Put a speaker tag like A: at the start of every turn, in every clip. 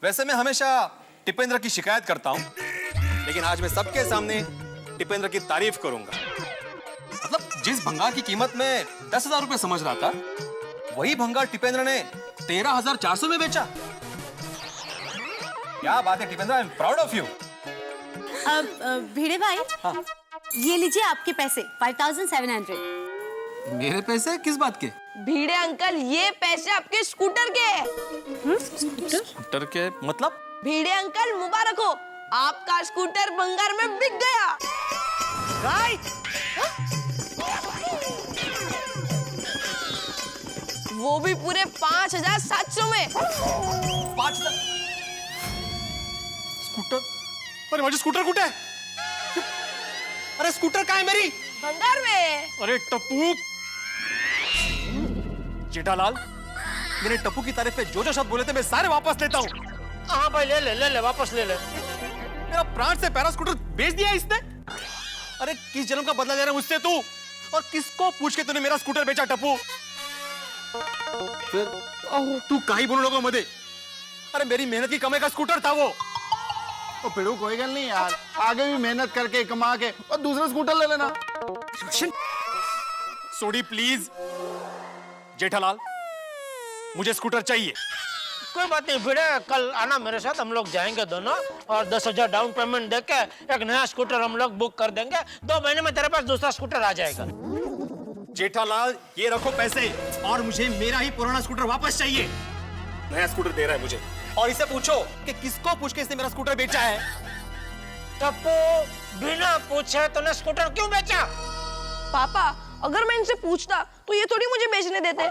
A: वैसे मैं हमेशा टिपेंद्र की शिकायत करता हूँ, लेकिन आज मैं सबके सामने टिपेंद्र की तारीफ करूंगा। मतलब जिस भंगार की कीमत में 10,000 रुपए समझ रहा था, वही भंगार टिपेंद्र ने 13,400 में बेचा। क्या बात है Tipendra, I am proud of you.
B: अब भिड़े भाई,
A: हाँ।
B: ये लीजिए आपके पैसे 5,700।
A: मेरे पैसे किस बात के?
C: भीड़े अंकल, ये पैसे आपके स्कूटर के हैं।
A: स्कूटर के मतलब?
C: भीड़े अंकल मुबारक हो, आपका स्कूटर भंगार में बिक गया। वो भी पूरे 5,700 में।
A: 5,000 स्कूटर? अरे माझी स्कूटर कुठे आहे? अरे स्कूटर काय मेरी?
C: भंगार में।
A: अरे टप्पू, जेठालाल, मैंने टप्पू की तारीफ पे जो जो शब्द बोले थे मैं सारे वापस लेता हूँ।
D: हाँ भाई, ले ले ले ले, वापस ले ले।
A: मेरा प्राण से प्यारा स्कूटर बेच दिया इसने। अरे किस जन्म का बदला ले रहा है मुझसे तू? और किसको पूछ के तूने मेरा स्कूटर बेचा टप्पू? फिर तू काही बोलू नको मध्ये। अरे मेरी मेहनत की कमाई का स्कूटर था वो।
E: तो पिड़ू कोई गल नहीं यार, आगे भी मेहनत करके कमा के और दूसरा स्कूटर ले लेना।
A: सोडी प्लीज। जेठालाल, मुझे स्कूटर चाहिए।
D: कोई बात नहीं भिड़े, कल आना मेरे साथ, हम लोग जाएंगे दोनों और 10,000 डाउन पेमेंट देके एक नया स्कूटर हम लोग बुक कर देंगे। 2 महीने में तेरे पास दूसरा स्कूटर आ जाएगा।
A: जेठालाल, ये रखो पैसे और मुझे मेरा ही पुराना स्कूटर वापस चाहिए। नया स्कूटर दे रहा है मुझे, और इसे पूछो कि किसको पूछ के इसने मेरा स्कूटर बेचा है।
D: टप्पू, बिना पूछे तूने स्कूटर क्यों बेचा?
C: पापा, अगर मैं इनसे पूछता तो ये थोड़ी मुझे बेचने देते।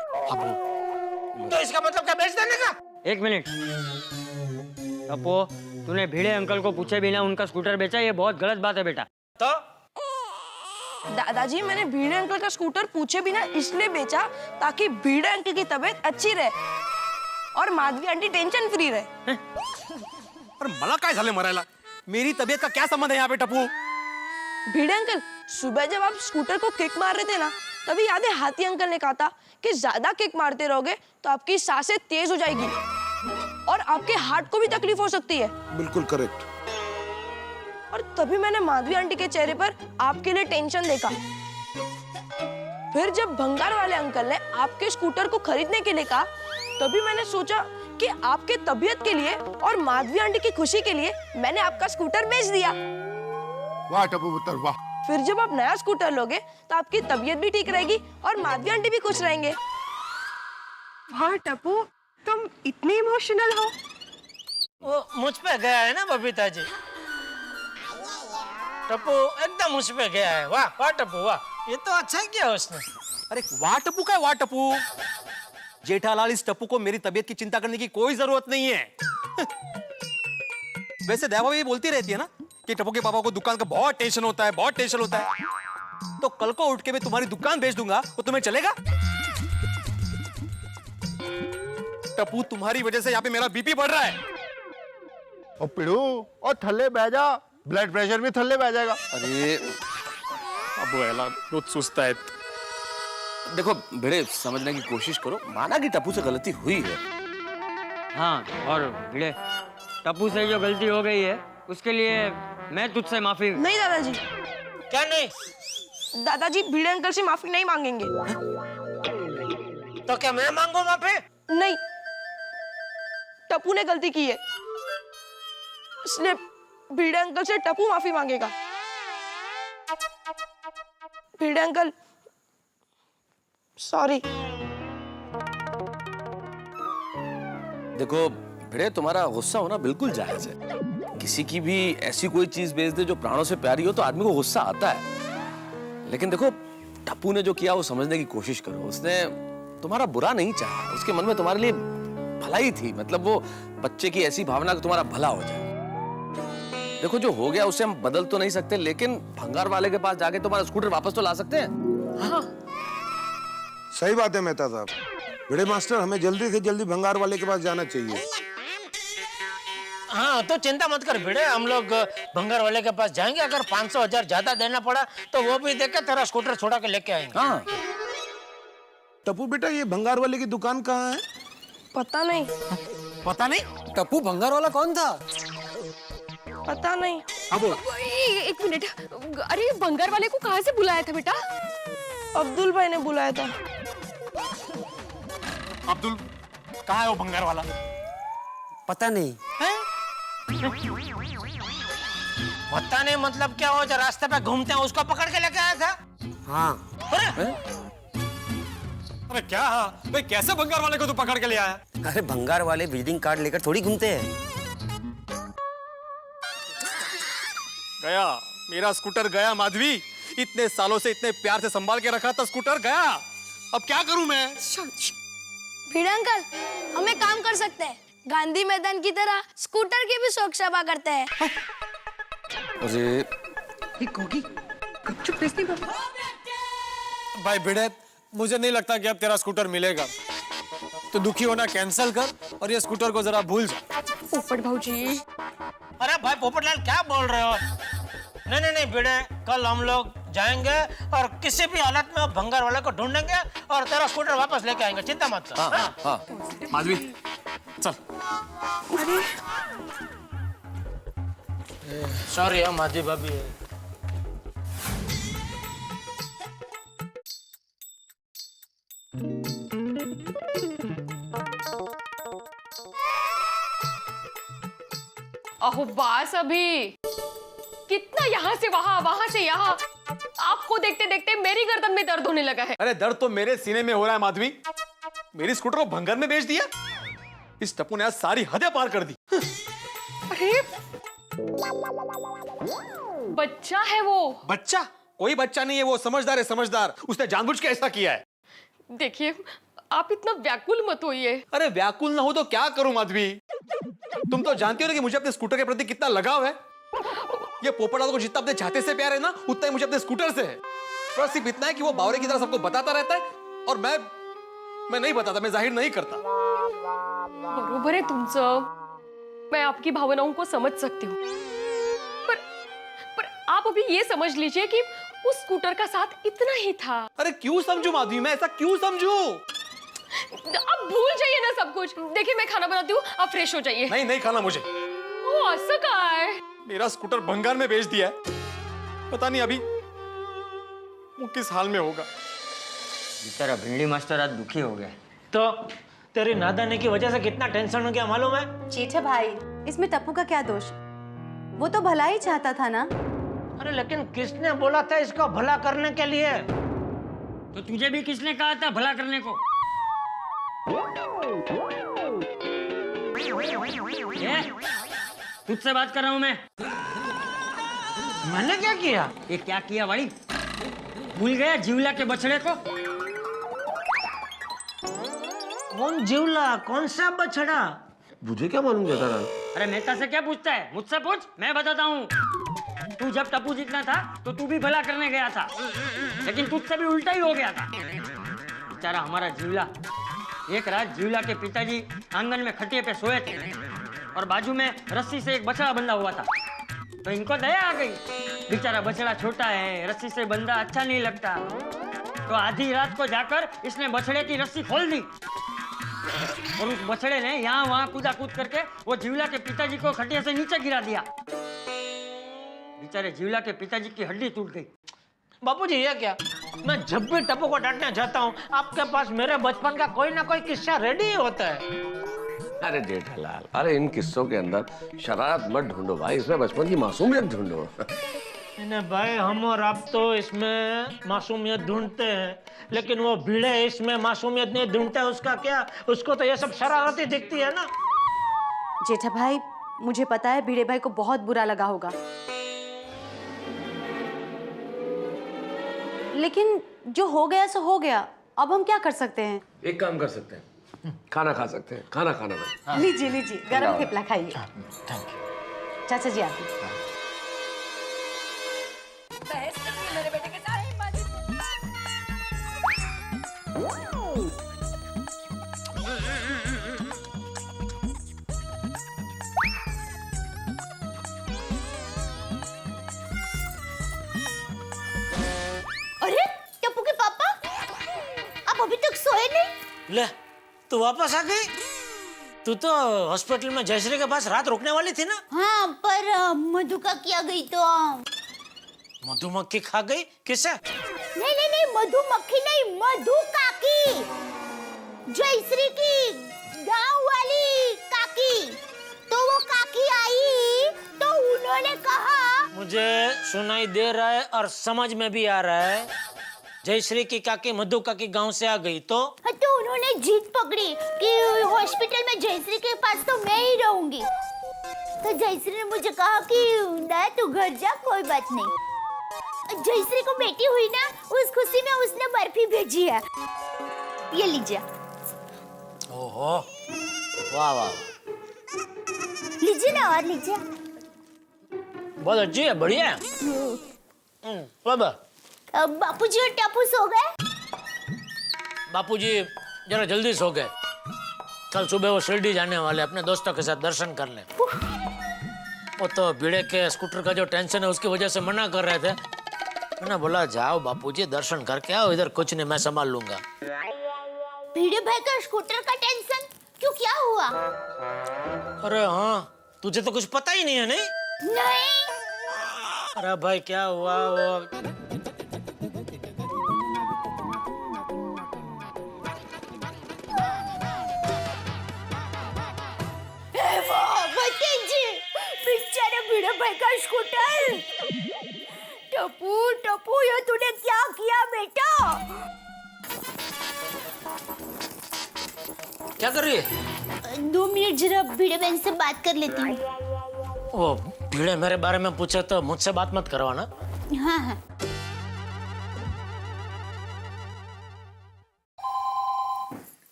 D: तो इसका मतलब क्या, बेच देने का?
F: 1 मिनट। टप्पू, तूने भिड़े अंकल को पूछे बिना उनका स्कूटर बेचा, ये बहुत गलत बात है बेटा।
D: तो
C: दादाजी, मैंने भीड़े अंकल का स्कूटर पूछे बिना इसलिए बेचा ताकि भीड़े अंकल की तबीयत अच्छी रहे और माधवी आंटी टेंशन फ्री रहे।
A: अरे मला काय झाले मरायला? मेरी तबीयत का क्या संबंध है यहाँ पे टप्पू?
C: भीड़े अंकल, सुबह जब आप स्कूटर को किक मार रहे थे ना, तभी याद है हाथी अंकल ने कहा था कि ज्यादा किक मारते रहोगे तो आपकी सांसें तेज हो जाएगी और आपके हार्ट को भी तकलीफ हो सकती है।
E: बिल्कुल करेक्ट।
C: और तभी मैंने माधवी आंटी के चेहरे पर आपके लिए टेंशन देखा। फिर जब भंगार वाले अंकल ने आपके स्कूटर को खरीदने के लिए कहा, तभी मैंने सोचा कि आपके तबीयत के लिए और माधवी आंटी की खुशी के लिए मैंने आपका स्कूटर बेच दिया।
E: वाह टप्पू पुत्र वाह।
C: फिर जब आप नया स्कूटर लोगे तो आपकी तबीयत भी ठीक रहेगी और माधवी आंटी भी खुश रहेंगे।
G: हाँ टप्पू, तुम इतने इमोशनल हो।
D: वो मुझ पे गया है ना बबीता जी। टप्पू एकदम मुझ पे गया है। वाह वाह टप्पू वाह, ये तो अच्छा ही किया उसने।
A: अरे वाह टप्पू का वाह टप्पू। जेठालाल, इस टप्पू को मेरी तबीयत की चिंता करने की कोई जरूरत नहीं है। वैसे देवा भी बोलती रहती है ना कि टप्पू के पापा को दुकान का बहुत टेंशन होता है, बहुत टेंशन होता है। तो कल को उठ के मैं तुम्हारी दुकान बेच दूंगा, वो तुम्हें चलेगा? टप्पू, तुम्हारी वजह से यहाँ पे मेरा बीपी बढ़ रहा है।
E: और पिड़ू, और थल्ले बह जा, ब्लड प्रेशर भी थल्ले बह जाएगा।
A: अरे अब रोज सुस्ता है।
H: देखो भिड़े, समझने की कोशिश करो, माना कि टप्पू से गलती हुई है।
F: हाँ, और भिड़े, टप्पू से जो गलती हो गई है उसके लिए मैं तुझसे माफी।
C: नहीं दादाजी।
D: क्या नहीं?
C: दादाजी भीड़े अंकल से माफी नहीं मांगेंगे।
D: तो क्या मैं मांगू माफी?
C: नहीं, टप्पू ने गलती की है, इसलिए भीड़े अंकल से टप्पू माफी मांगेगा। भीड़े अंकल, सॉरी।
H: देखो भिड़े, तुम्हारा गुस्सा होना बिल्कुल जायज है। किसी की भी ऐसी कोई चीज बेच दे जो प्राणों से प्यारी हो तो आदमी को गुस्सा आता है। लेकिन देखो, टप्पू ने जो किया वो समझने की कोशिश करो। उसने तुम्हारा बुरा नहीं चाहा, उसके मन में तुम्हारे लिए भलाई थी। मतलब वो बच्चे की ऐसी भावना कि तुम्हारा भला हो जाए। देखो जो हो गया उसे हम बदल तो नहीं सकते, लेकिन भंगार वाले के पास जाके तुम्हारा स्कूटर वापस तो ला सकते हैं।
C: हाँ।
I: सही बात है मेहता साहब। भिड़े मास्टर, हमें जल्दी से जल्दी भंगार वाले के पास जाना चाहिए।
D: हाँ तो चिंता मत कर भिड़े, हम लोग भंगार वाले के पास जाएंगे। अगर 500,000 ज्यादा देना पड़ा तो वो भी देके तेरा स्कूटर छोड़ा के लेके आएंगे।
H: हाँ।
I: टप्पू बेटा, ये भंगार वाले की दुकान कहाँ है?
C: पता नहीं।
A: पता नहीं? टप्पू भंगार वाला कौन था?
C: पता नहीं।
A: अब
G: एक मिनट, अरे भंगार वाले को कहाँ से बुलाया था बेटा?
C: अब्दुल भाई ने बुलाया था।
A: अब्दुल कहाँ है वो भंगार वाला?
F: पता नहीं।
D: पता नहीं मतलब क्या? हो जो रास्ते पे घूमते हैं उसको पकड़ के लेके आया था?
F: हाँ।
A: अरे क्या? भाई कैसे भंगार वाले को तू पकड़ के ले आया?
F: अरे भंगार वाले विजिटिंग कार्ड लेकर थोड़ी घूमते हैं।
A: गया मेरा स्कूटर गया माधवी। इतने सालों से इतने प्यार से संभाल के रखा था स्कूटर, गया। अब क्या करूं मैं?
J: भिड़े अंकल, हम एक काम कर सकते हैं, गांधी मैदान की तरह स्कूटर की भी शोक सभा करते हैं।
H: अरे
G: चुप नहीं बाबा।
A: भाई भिड़े, मुझे नहीं लगता कि अब तेरा स्कूटर मिलेगा। तो दुखी होना कैंसिल कर और ये स्कूटर को जरा भूल जा।
G: पोपट भाऊजी।
D: अरे भाई पोपटलाल क्या बोल रहे हो? नहीं भिड़े, कल हम लोग जाएंगे और किसी भी हालत में भंगार वाले को ढूंढेंगे और तेरा स्कूटर वापस लेके आएंगे, चिंता मत कर।
H: हाँ
A: माधवी चल।
D: सॉरी माधवी भाभी।
G: अहो बास अभी, कितना यहाँ से वहाँ, वहाँ से यहाँ, आपको देखते देखते मेरी गर्दन में दर्द होने लगा है।
A: अरे दर्द तो मेरे सीने में हो रहा है माधवी। मेरी स्कूटर को भंगार में बेच दिया। इस टप्पू ने आज सारी हदें पार कर दी।
G: अरे बच्चा है वो।
A: बच्चा? कोई बच्चा नहीं है, वो समझदार है, समझदार। उसने जानबूझ के ऐसा किया है।
G: देखिए, आप इतना व्याकुल मत होइए।
A: अरे व्याकुल ना हो तो क्या करूं माधवी? तुम तो जानती हो ना कि मुझे अपने स्कूटर के प्रति कितना लगाव है। ये पोपटलाल को जितना अपने छाते से प्यार है ना, उतना ही मुझे अपने स्कूटर से है। पर सिर्फ इतना है कि वो बावरे की तरह सबको बताता रहता है और मैं नहीं बताता, मैं जाहिर नहीं करता।
G: बरोबर है तुमचं, मैं आपकी भावनाओं को समझ सकती हूँ, पर आप अभी ये समझ लीजिए कि उस स्कूटर का साथ इतना ही था।
A: अरे क्यों समझू माधवी, मैं ऐसा क्यों समझू?
G: आप भूल जाइए ना सब कुछ। देखिए मैं खाना बनाती हूँ, आप फ्रेश हो जाइए।
A: नहीं खाना मुझे।
G: ओ असं काय?
A: मेरा स्कूटर भंगार में बेच दिया है। पता नहीं अभी वो किस हाल में होगा।
F: बेचारा भिंडी मास्टर आज दुखी हो गया।
D: तो तेरी नादानी की वजह से कितना टेंशन हो गया मालूम है?
B: जेठा भाई, इसमें टप्पू का क्या दोष? वो तो भला ही चाहता था ना।
D: अरे लेकिन किसने बोला था इसका भला करने के लिए?
F: तो तुझे भी किसने कहा था भला करने को? तुझसे बात कर रहा हूं मैं।
D: मैंने क्या किया?
F: ये क्या किया भाई? भूल गया जीवला के बछड़े को?
D: कौन जीवला? कौन सा बछड़ा?
H: मुझे क्या मालूम जेठालाल?
F: अरे मेहता से क्या पूछता है? मुझसे पूछ, मैं बताता हूँ। तू जब टप्पू जीतना था तो तू भी भला करने गया था, लेकिन तुझसे भी उल्टा ही हो गया था। बेचारा हमारा जीवला, एक रात जीवला के पिताजी आंगन में खटिया पे सोए थे और बाजू में रस्सी से एक बछड़ा बंधा हुआ था। तो इनको दया आ गई, बेचारा बछड़ा छोटा है, रस्सी से बंधा अच्छा नहीं लगता। तो आधी रात को जाकर इसने बछड़े की रस्सी खोल दी और उस बछड़े ने यहाँ वहाँ कूदा कूद करके वो जीवला के पिताजी को खटिया से नीचे गिरा दिया। बेचारे जीवला के पिताजी की हड्डी टूट गई।
D: बापूजी ये क्या? मैं जब भी टप्पू को डांटने जाता हूँ आपके पास मेरे बचपन का कोई ना कोई किस्सा रेडी ही होता है।
H: अरे जेठालाल, अरे इन किस्सों के अंदर शरारत मत ढूंढो भाई, इसमें बचपन की मासूमियत ढूंढो।
D: नहीं भाई, हम और आप तो इसमें मासूमियत ढूंढते हैं, लेकिन वो भिड़े इसमें मासूमियत नहीं ढूंढते। उसका क्या? उसको तो ये सब शरारती दिखती है ना।
B: जेठा भाई, मुझे पता है भिड़े भाई को बहुत बुरा लगा होगा, लेकिन जो हो गया सो हो गया। अब हम क्या कर सकते हैं?
H: एक काम कर सकते हैं, खाना खा सकते हैं। खाना खाना भाई।
B: लीजिए लीजिए, गरम थेपला खाइए।
D: Thank you.
B: चाचा जी आते।
J: अरे टप्पू के पापा, आप अभी तक सोए नहीं?
D: ले, तू वापस आ गई? तू तो हॉस्पिटल में जयश्री के पास रात रुकने वाली थी ना?
J: हाँ पर मधु का किया गई तो
D: मधुमक्खी खा गई? किसे?
J: नहीं नहीं नहीं, मधुमक्खी नहीं, मधु काकी, जयश्री की गांव वाली काकी। तो वो काकी आई तो उन्होंने कहा,
D: मुझे सुनाई दे रहा है और समझ में भी आ रहा है, जयश्री की काकी मधु काकी गांव से आ गई तो
J: उन्होंने जीत पकड़ी कि हॉस्पिटल में जयश्री के पास तो मैं ही रहूंगी। तो जयश्री ने मुझे कहा कि ना तू घर जा, कोई बात नहीं। जयश्री को बेटी हुई ना, उस खुशी में उसने बर्फी भेजी है, ये लीजिए।
D: ओहो, वाह वाह,
J: लीजिए ना, और लीजिए।
D: बहुत अच्छी है, बढ़िया है। बाबा,
J: बापूजी और टापू सो गए?
D: बापूजी जरा जल्दी सो गए। कल सुबह वो शिरडी जाने वाले, अपने दोस्तों के साथ दर्शन करने। वो तो भिड़े के स्कूटर का जो टेंशन है उसकी वजह से मना कर रहे थे। मैंने बोला जाओ बापूजी दर्शन करके आओ, इधर कुछ नहीं, मैं संभाल लूंगा।
J: भिड़े भाई का स्कूटर का टेंशन क्यों, क्या हुआ?
D: अरे हाँ, तुझे तो कुछ पता ही नहीं है।
J: नहीं।
D: अरे भाई क्या हुआ, वो
J: बेचारे भिड़े भाई का स्कूटर। टप्पू टप्पू, ये तूने क्या किया बेटा?
D: क्या कर रही है?
J: 2 मिनट जरा भिड़े बहन से बात कर लेती हूँ।
D: वो भिड़े मेरे बारे में पूछे तो मुझसे बात मत करवाना।
J: हाँ हाँ।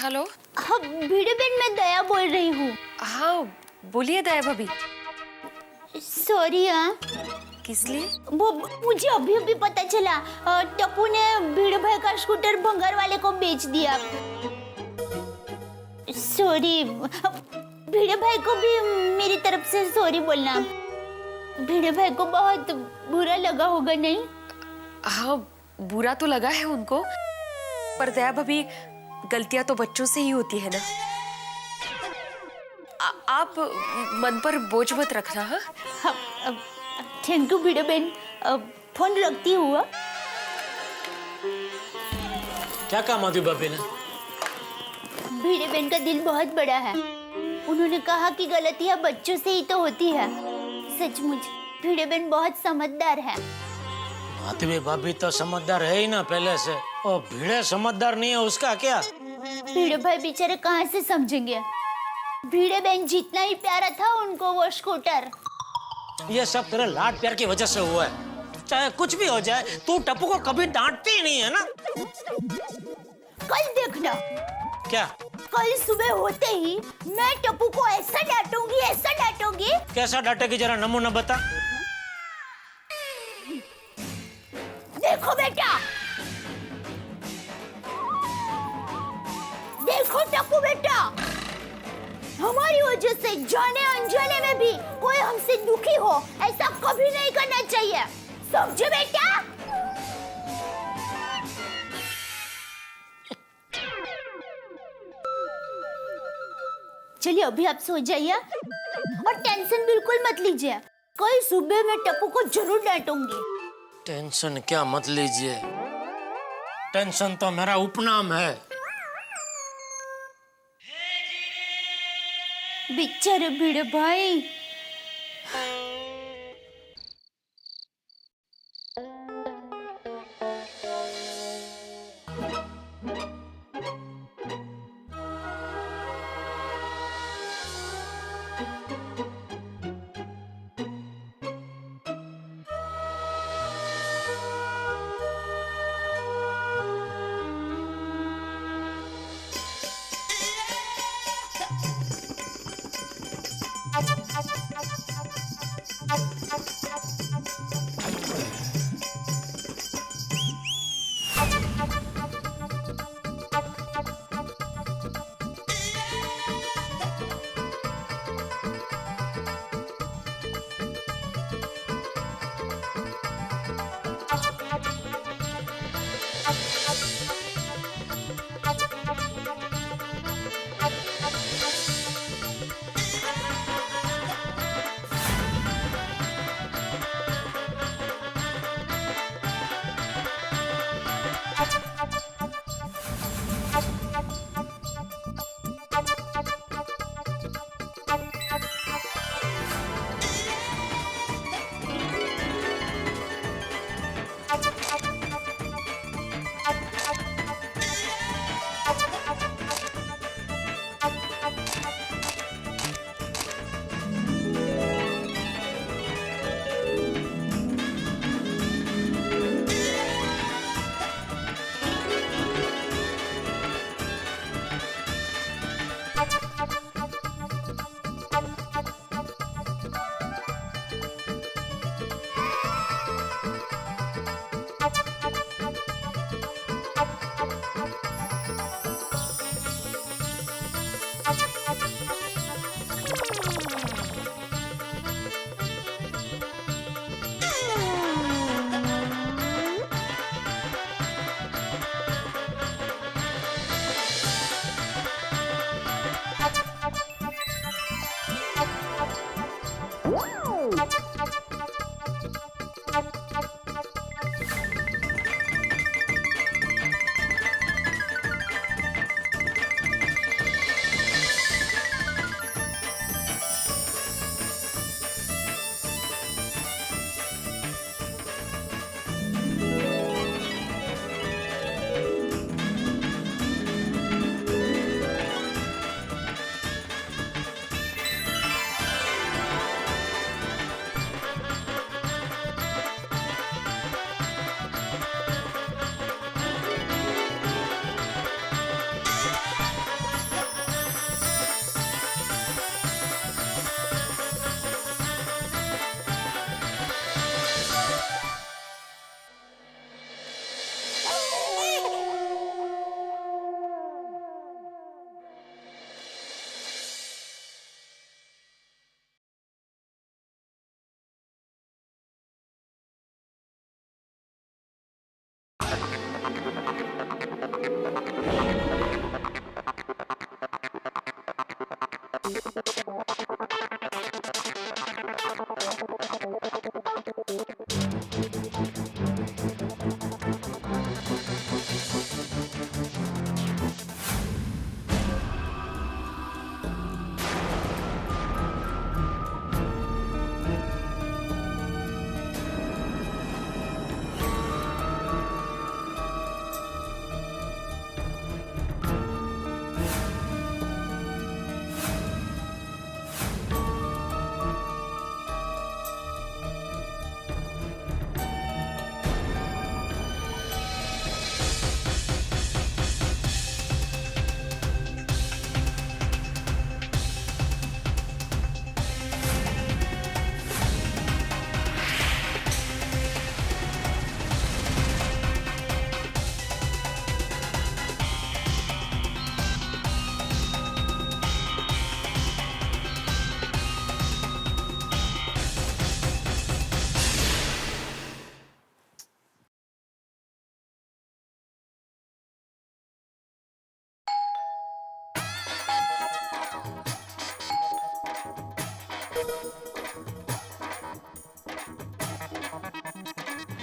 G: हेलो।
J: हाँ भिड़े बहन, मैं दया बोल रही हूँ।
G: हाँ बोलिए दया भाभी।
J: सॉरी। हाँ
G: किस लिए?
J: वो मुझे अभी अभी पता चला, टप्पू ने भिड़े भाई का स्कूटर भंगार वाले को बेच दिया। सॉरी। भिड़े भाई को भी मेरी तरफ से सॉरी बोलना। भिड़े भाई को बहुत बुरा लगा होगा, नहीं?
G: हाँ बुरा तो लगा है उनको, पर दया भाभी गलतियां तो बच्चों से ही होती है ना। आप मन पर बोझ मत रखना। हाँ
J: थैंक यू भिड़े बहन, फोन रखती हूँ।
D: क्या कहा माधवी भाभी ने?
J: भिड़े बहन का दिल बहुत बड़ा है। उन्होंने कहा कि गलतियां बच्चों से ही तो होती है। सचमुच भिड़े बहन बहुत समझदार है।
D: माधवी भाभी तो समझदार है ही ना पहले से, और भिड़े समझदार नहीं है उसका क्या?
J: भिड़े भाई बेचारे कहाँ से समझेंगे? भिड़े बहन जितना ही प्यारा था उनको वो स्कूटर।
D: ये सब तेरे लाड प्यार की वजह से हुआ है। चाहे कुछ भी हो जाए, तू टप्पू को कभी डांटती ही नहीं है ना।
J: कल देखना,
D: क्या?
J: कल सुबह होते ही मैं टप्पू को ऐसा डांटूंगी, ऐसा डांटूंगी।
D: कैसा डांटेगी, जरा नमूना बता।
J: देखो बेटा, देखो टप्पू बेटा, हमारी वजह से जाने अनजाने में भी कोई हमसे दुखी हो, ऐसा कभी नहीं करना चाहिए, समझे बेटा? चलिए अभी आप सो जाइए और टेंशन बिल्कुल मत लीजिए। कल सुबह मैं टप्पू को जरूर डांटूंगी।
D: टेंशन क्या मत लीजिए, टेंशन तो मेरा उपनाम है।
J: बेचारे भिड़े भाई।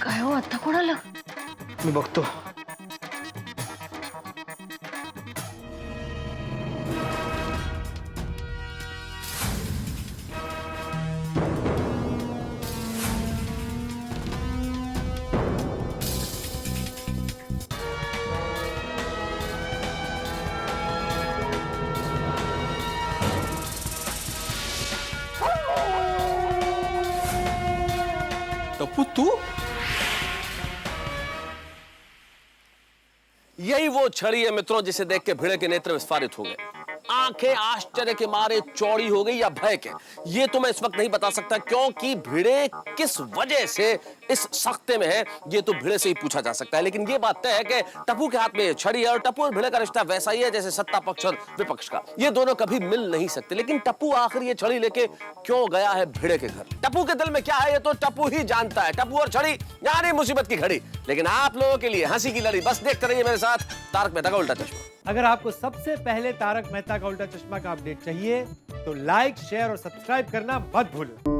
G: काय हो आता कोणाला
E: मी बघतो.
A: टप्पू तू?
H: यही वो छड़ी है मित्रों जिसे देख के भिड़े के नेत्र विस्फारित हो गए, आंखें आश्चर्य के मारे चौड़ी हो गई या भय के, ये तो मैं इस वक्त नहीं बता सकता क्योंकि भिड़े किस वजह से इस सख्ते में है ये तो भिड़े से ही पूछा जा सकता है। लेकिन ये बात तय है कि टप्पू के हाथ में ये छड़ी है और टप्पू और भिड़े का रिश्ता वैसा ही है जैसे सत्ता पक्ष और विपक्ष का, ये दोनों कभी मिल नहीं सकते। लेकिन टप्पू आखिर ये छड़ी लेके क्यों गया है भिड़े के घर? टप्पू के दिल में क्या है ये तो टप्पू ही जानता है। टप्पू और छड़ी यानी मुसीबत की घड़ी। लेकिन आप लोगों के लिए हंसी की लड़ी, बस देखते रहिए मेरे साथ तारक मेहता का उल्टा चश्मा।
K: अगर आपको सबसे पहले तारक मेहता का उल्टा चश्मा का अपडेट चाहिए तो लाइक, शेयर और सब्सक्राइब करना मत भूलो।